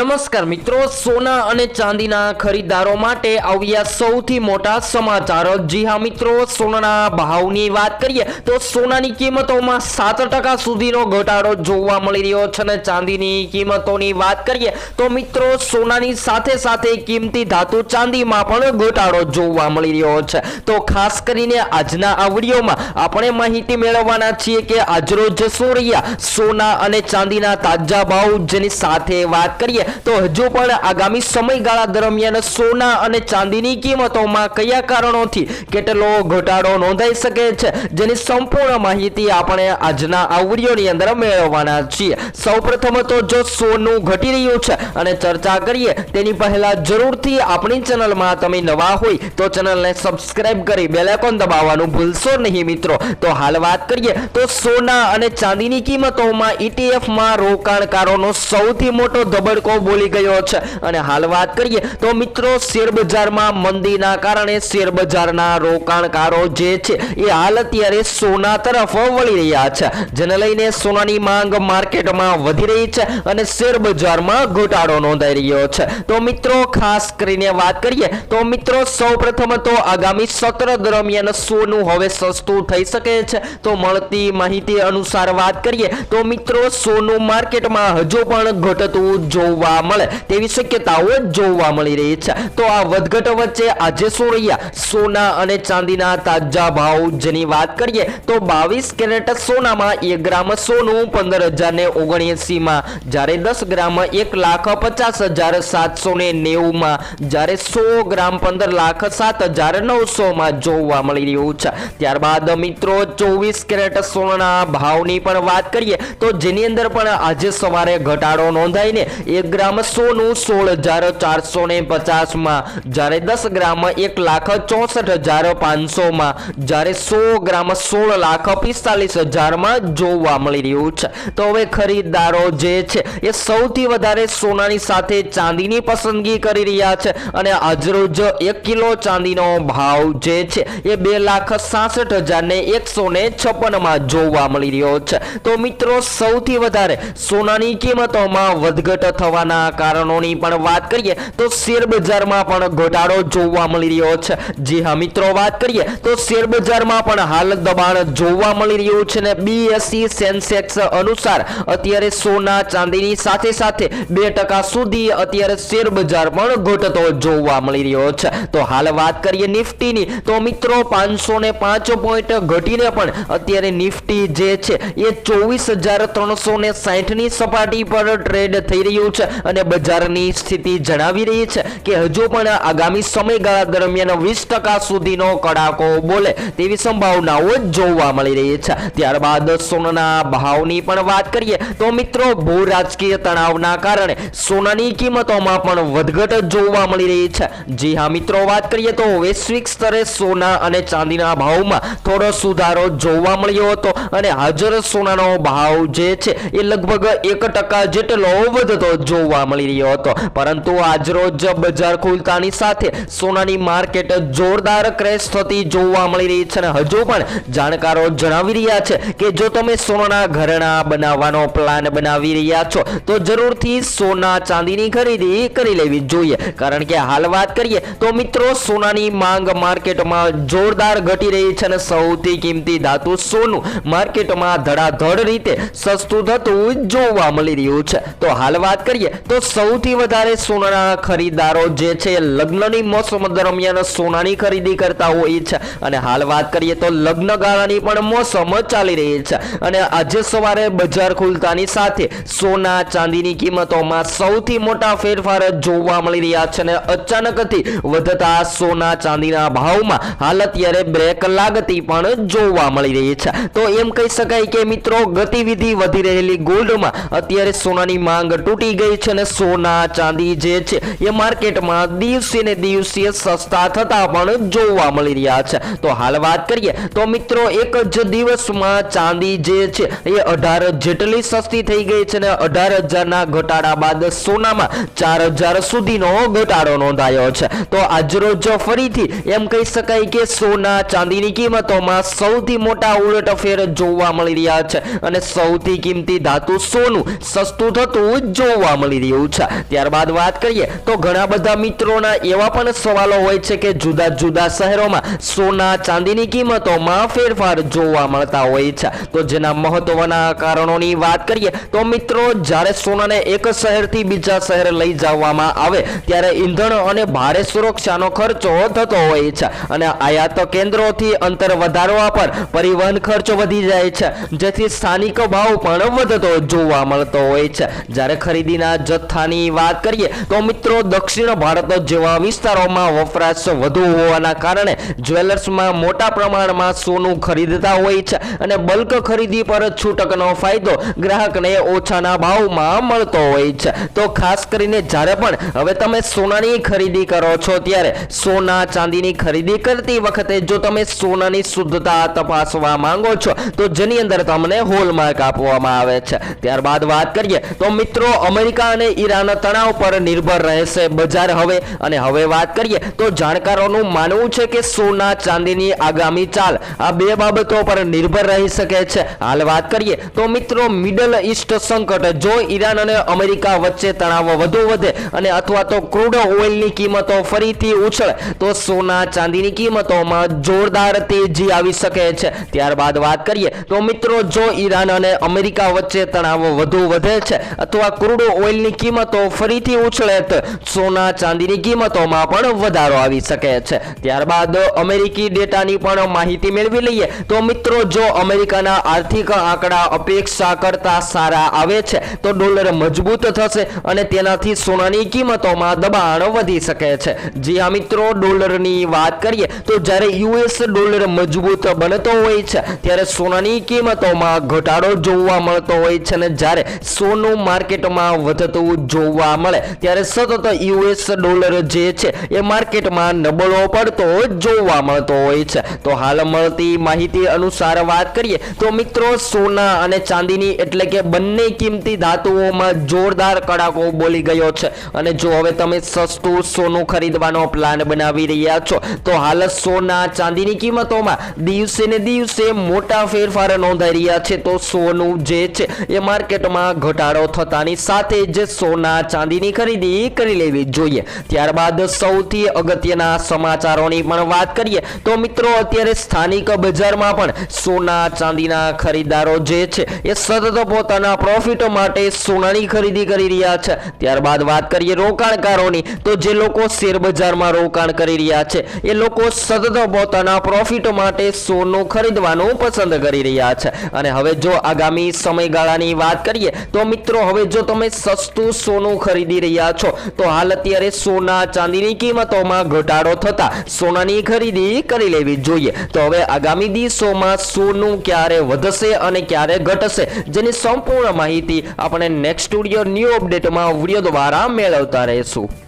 નમસ્કાર મિત્રો, સોના અને ચાંદીના ખરીદદારો માટે આવ્યા સૌથી મોટા સમાચાર। જી હા મિત્રો, સોનાના ભાવની વાત કરીએ તો સોનાની કિંમતોમાં 7% સુધીનો ઘટાડો જોવા મળી રહ્યો છે અને ચાંદીની કિંમતોની વાત કરીએ તો મિત્રો સોનાની સાથે સાથે કિંમતી ધાતુ ચાંદીમાં પણ ઘટાડો જોવા મળી રહ્યો છે। તો ખાસ કરીને આજના આ વિડીયોમાં આપણે માહિતી મેળવવાના છીએ કે આજરોજ શું રહ્યા સોના અને ચાંદીના તાજા ભાવ, જેની સાથે વાત કરીએ તો હજુ પણ આગામી સમયગાળા દરમિયાન સોના અને ચાંદીની કિંમતોમાં કયા કારણોથી કેટલો ઘટાડો નોંધાઈ શકે છે, જેની સંપૂર્ણ માહિતી આપણે આજના આ વિડીયોની અંદર મેળવવાના છીએ। સૌપ્રથમ તો જો સોનું ઘટી રહ્યું છે અને ચર્ચા કરીએ તેની પહેલા જરૂરથી આપણી ચેનલમાં તમે નવા હોય તો ચેનલને સબસ્ક્રાઇબ કરી બેલ આઇકોન દબાવવાનું ભૂલશો નહીં મિત્રો। તો હાલ વાત કરીએ તો સોના અને ચાંદીની કિંમતોમાં ETF-માં રોકાણકારોનો સૌથી મોટો ધબડકો બોલી ગયો છે અને હાલ વાત કરીએ તો મિત્રો શેર બજારમાં મંદીના કારણે શેર બજારના રોકાણકારો જે છે એ હાલ અત્યારે સોના તરફ વળી રહ્યા છે, જેને લઈને સોનાની માંગ માર્કેટમાં વધી રહી છે અને શેર બજારમાં ઘટાડો નોંધાઈ રહ્યો છે। તો મિત્રો ખાસ કરીને વાત કરીએ તો મિત્રો સૌપ્રથમ તો આગામી સત્ર દરમિયાન સોનું હવે સસ્તું થઈ શકે છે। તો મળતી માહિતી અનુસાર વાત કરીએ તો મિત્રો સોનું માર્કેટમાં હજુ પણ ઘટતું જોવા મળે તેવી શક્યતાઓ જોવા મળી રહી છે। તો આ વધઘટ વચ્ચે આજે શું રહ્યા સોના અને ચાંદીના તાજા ભાવ, જેની વાત કરીએ તો 22 કેરેટ સોનામાં 1 ગ્રામ સોનું 15,079 માં, જ્યારે 10 ગ્રામ 1,50,790 માં, જ્યારે 100 ગ્રામ 15,07,900 માં જોવા મળી રહ્યું છે। ત્યારબાદ મિત્રો 24 કેરેટ સોનાના ભાવની પણ વાત કરીએ તો જેની અંદર પણ આજે સવારે ઘટાડો નોંધાઈને 1 ગ્રામ સોનું 16,450 માં, જ્યારે 10 ગ્રામ 1,64,500 માં, જ્યારે 100 ગ્રામ 16,45,000 માં જોવા મળી રહ્યું છે। તો હવે ખરીદદારો જે છે એ સૌથી વધારે સોનાની સાથે ચાંદીની પસંદગી કરી રહ્યા છે અને આજરોજ 1 કિલો ચાંદીનો ભાવ જે છે એ 2,66,156 માં જોવા મળી રહ્યો છે। તો મિત્રો સૌથી વધારે સોનાની કિંમતોમાં વધઘટ થવાના કારણોની પણ વાત કરીએ તો શેર બજારમાં પણ ઘટાડો જોવા મળી રહ્યો છે। જી હા મિત્રો, વાત કરીએ તો શેર બજારમાં પણ હાલ દબાણ જોવા મળી રહ્યું છે ને BSE સેન્સેક્સ અનુસાર અત્યારે સોના ચાંદીની સાથે સાથે 2% સુધી અત્યારે શેર બજાર પણ ઘટતો જોવા મળી રહ્યો છે। તો હાલ વાત કરીએ નિફ્ટીની તો મિત્રો 505 પોઈન્ટ ઘટીને પણ અત્યારે નિફ્ટી જે છે એ 24,360 ની સપાટી પર ટ્રેડ થઈ રહ્યું છે અને બજારની સ્થિતિ જણાવી રહી છે કે હજુ પણ આગામી સમયગાળા દરમિયાન 20% સુધીનો કડાકો બોલે તેવી સંભાવનાઓ જોવા મળી રહી છે। ત્યારબાદ સોનાના ભાવની પણ વાત કરીએ તો મિત્રો ભૂ રાજકીય તણાવના કારણે સોનાની કિંમતોમાં પણ વધઘટ જોવા મળી રહી છે। જી હા મિત્રો, વાત કરીએ તો વૈશ્વિક સ્તરે સોના અને ચાંદીના ભાવમાં થોડો સુધારો જોવા મળ્યો હતો અને હાજર સોનાનો ભાવ જે છે એ લગભગ 1% જેટલો વધતો જોવા મળી રહ્યો હતો, પરંતુ આજરોજ બજાર ખુલતાની સાથે સોનાની માર્કેટ જોરદાર ક્રેશ થતી જોવા મળી રહી છે અને હજુ પણ જાણકારો જણાવી રહ્યા છે કે જો તમે સોનાના ઘરેણાં બનાવવાનો પ્લાન બનાવી રહ્યા છો તો જરૂરથી સોના ચાંદીની ખરીદી કરી લેવી જોઈએ, કારણ કે હાલ વાત કરીએ તો મિત્રો સોનાની માંગ માર્કેટમાં જોરદાર ઘટી રહી છે અને સૌથી કિંમતી ધાતુ સોનું માર્કેટમાં ધડાધડ રીતે સસ્તું થતું જોવા મળી રહ્યું છે। તો હાલ વાત કરીએ તો સૌથી વધારે સોનાના ખરીદદારો જે છે લગ્નની મોસમ દરમિયાન સોનાની ખરીદી કરતા હોય છે અને હાલ વાત કરીએ તો લગ્ન ગાળાની પણ મોસમ ચાલી રહી છે અને આજે સવારે બજાર ખુલતાની સાથે સોના ચાંદીની કિંમતોમાં સૌથી મોટા ફેરફાર જોવા મળી રહ્યા છે અને અચાનકથી વધતા સોના ચાંદીના ભાવમાં હાલ અત્યારે બ્રેક લાગતી પણ જોવા મળી રહી છે। તો એમ કહી શકાય કે મિત્રો ગતિવિધિ વધી રહેલી ગોલ્ડમાં અત્યારે સોનાની માંગ તૂટી ગઈ છે અને સોના ચાંદી જે છે એ માર્કેટમાં દિવસે ને દિવસે સસ્તા થતા પણ જોવા મળી રહ્યા છે। તો હાલ વાત કરીએ તો મિત્રો એક જ દિવસમાં ચાંદી જે છે એ 18 જેટલી સસ્તી થઈ ગઈ છે અને 18,000 ના ઘટાડા બાદ સોનામાં 4,000 સુધીનો ઘટાડો નોંધાયો છે। તો આજરોજ ફરીથી એમ કહી શકાય કે સોના ચાંદીની કિંમતોમાં સૌથી મોટા ઉલટફેર જોવા મળી રહ્યા છે અને સૌથી કિંમતી ધાતુ સોનું સસ્તું થતું જોવા મળી રહ્યું છે। ત્યારબાદ વાત કરીએ તો ઘણા બધા મિત્રોના એવા પણ સવાલો હોય છે કે જુદા જુદા શહેરોમાં સોના ચાંદીની કિંમતોમાં ફેરફાર જોવા મળતા હોય છે। તો જેના મહત્વના કારણોની વાત કરીએ તો મિત્રો જ્યારે સોનાને એક શહેરથી બીજા શહેર લઈ જવામાં આવે ત્યારે ઈંધણ અને ભારે સુરક્ષાનો ખર્ચો થતો હોય છે અને આયાત કેન્દ્રોથી અંતર વધારવા પર પરિવહન ખર્ચ વધી જાય છે, જેથી સ્થાનિક ભાવ પણ વધતો જોવા મળતો હોય છે। જ્યારે ખરીદીના જથ્થાની વાત કરીએ તો મિત્રો દક્ષિણ ભારત જેવા વિસ્તારોમાં વપરાશ વધુ હોવાના કારણે જ્વેલર્સમાં મોટા પ્રમાણમાં સોનું ખરીદતા હોય છે અને બલ્ક ખરીદી પર છૂટકનો ફાયદો ગ્રાહકને ઓછાના ભાવમાં મળતો હોય છે। તો ખાસ કરીને જ્યારે પણ હવે તમે સોનાની ખરીદી કરો છો ત્યારે સોના ચાંદીની ખરીદી કરતી વખતે જો તમે સોનાની શુદ્ધતા તપાસવા માંગો છો તો જેની અંદર તમને હોલમાર્ક આપવામાં આવે છે। ત્યારબાદ વાત કરીએ તો મિત્રો અમેરિકા અને ઈરાન તણાવ પર નિર્ભર રહેશે બજાર હવે વાત કરીએ તો જાણકારોનું માનવું છે કે સોના ચાંદીની આગામી ચાલ આ બે બાબતો પર નિર્ભર રહી શકે છે। હાલ વાત કરીએ તો મિત્રો મિડલ ઈસ્ટ સંકટ જો ઈરાન અને અમેરિકા વચ્ચે તણાવ વધુ વધે અને અથવા તો ક્રૂડ ઓઇલની કિંમતો ફરીથી ઉછળે તો સોના ચાંદીની કિંમતોમાં જોરદાર તેજી આવી શકે છે। ત્યારબાદ વાત કરીએ તો મિત્રો જો ઈરાન અને અમેરિકા વચ્ચે તણાવ વધુ વધે છે અથવા ક્રૂડ ઓઇલની કિંમતો ફરીથી ઉછળે તો સોના ચાંદીની કિંમતોમાં પણ વધારો આવી શકે છે। ત્યારબાદ અમેરિકી ડેટાની પણ માહિતી મેળવી લઈએ તો મિત્રો જો અમેરિકાના આર્થિક આંકડા અપેક્ષા કરતા સારા આવે છે તો ડોલર મજબૂત થશે અને તેનાથી સોનાની કિંમતોમાં દબાણ વધી શકે છે। જી હા મિત્રો, ડોલરની વાત કરીએ તો જ્યારે યુએસ ડોલર મજબૂત બનતો હોય છે ત્યારે સોનાની કિંમતોમાં ઘટાડો જોવા મળતો હોય છે અને જ્યારે સોનું માર્કેટમાં વધતું જોવા મળે ત્યારે સતત યુએસ ડોલર જે છે એ માર્કેટમાં નબળો પડતો જોવા મળતો હોય છે। તો હાલ મળતી માહિતી અનુસાર વાત કરીએ તો મિત્રો સોના અને ચાંદીની એટલે કે બંને કિંમતી ધાતુઓમાં જોરદાર કડાકો બોલી ગયો છે અને જો હવે તમે સસ્તું સોનું ખરીદવાનો પ્લાન બનાવી રહ્યા છો તો હાલ સોના ચાંદીની કિંમતોમાં દિવસે ને દિવસે મોટા ફેરફાર નોંધાઈ રહ્યા છે। તો સોનું જે છે એ માર્કેટમાં ઘટાડો થતાની સાથે જ સોના ચાંદીની ખરીદી કરી લેવી જોઈએ। ત્યારબાદ સૌથી અગત્યના સમાચારોની પણ વાત કરીએ તો મિત્રો અત્યારે સ્થાનિક બજારમાં પણ સોના ચાંદીના ખરીદદારો જે છે એ સતત પોતાના પ્રોફિટ માટે સોનાની ખરીદી કરી રહ્યા છે। ત્યારબાદ વાત કરીએ રોકાણકારોની તો જે લોકો શેર બજારમાં રોકાણ કરી રહ્યા છે એ લોકો સતત પોતાના પ્રોફિટ માટે સોનું ખરીદવાનું પસંદ કરી રહ્યા છે અને હવે જો આગામી સમયગાળાની વાત કરીએ તો મિત્રો હવે જો તમે સસ્તું સોનું ખરીદી રહ્યા છો તો હાલ અત્યારે સોના ચાંદીની કિંમતોમાં ઘટાડો થતા સોનાની ખરીદી કરી લેવી જોઈએ। તો હવે આગામી દિવસોમાં સોનું ક્યારે વધશે અને ક્યારે ઘટશે જેની સંપૂર્ણ માહિતી આપણે નેક્સ્ટ સ્ટુડિયો ન્યૂ અપડેટમાં વિડીયો દ્વારા મેળવતા રહીશું।